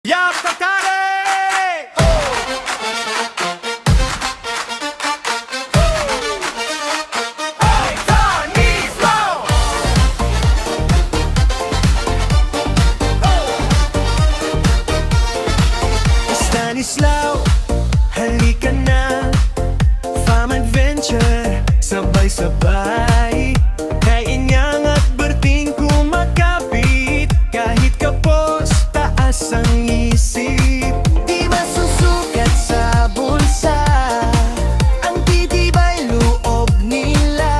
Yak Tatare! Stanislaw, halika na, Fam Adventure, sabay-sabay. Kainyang at Berting kumakapit, kahit kapos, taas ang isip. Di masusukat sa bulsa, ang titibay loob nila.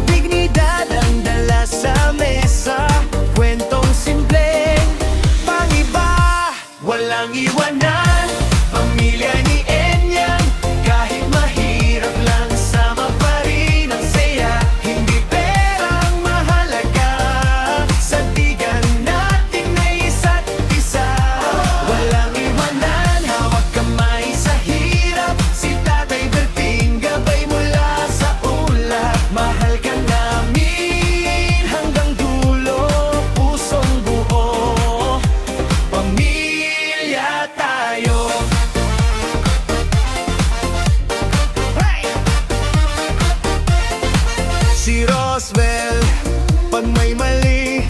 Dignidad ang dala sa mesa, kwentong simpleng pangiba. Walang iwanan, pamilya ni Enyang. Kahit mahirap lang, sama pa rin ang saya. Hindi perang mahalaga, sandigan natin na isa't isa. Walang iwanan, hawak kamay sa hirap. Si Tatay Berting, gabay mula sa ulap. Mahal ka namin hanggang dulo, pusong buo. Pamilya tayo. Hey! Si Roswell, pag may mali,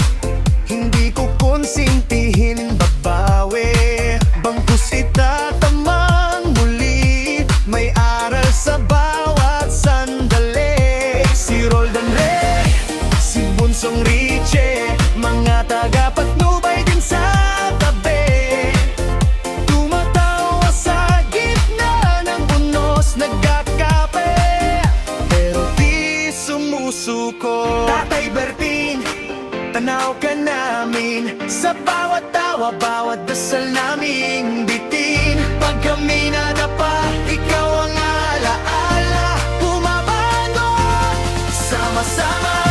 hindi ko konsintihin, babawi. Bangkus itatamang muli, may aral sa bawat sandali. Si Roldan Ray, si Bunsong Richie, mga tagapatnubay din sa tabi. Tumatawa sa gitna ng unos, nagkakape, pero di sumusuko. Tatay Berting, tanaw ka namin, sa bawat tawa, bawat dasal naming bitin. Pag kami nadapa, ikaw ang alaala, bumabangon, sama-sama.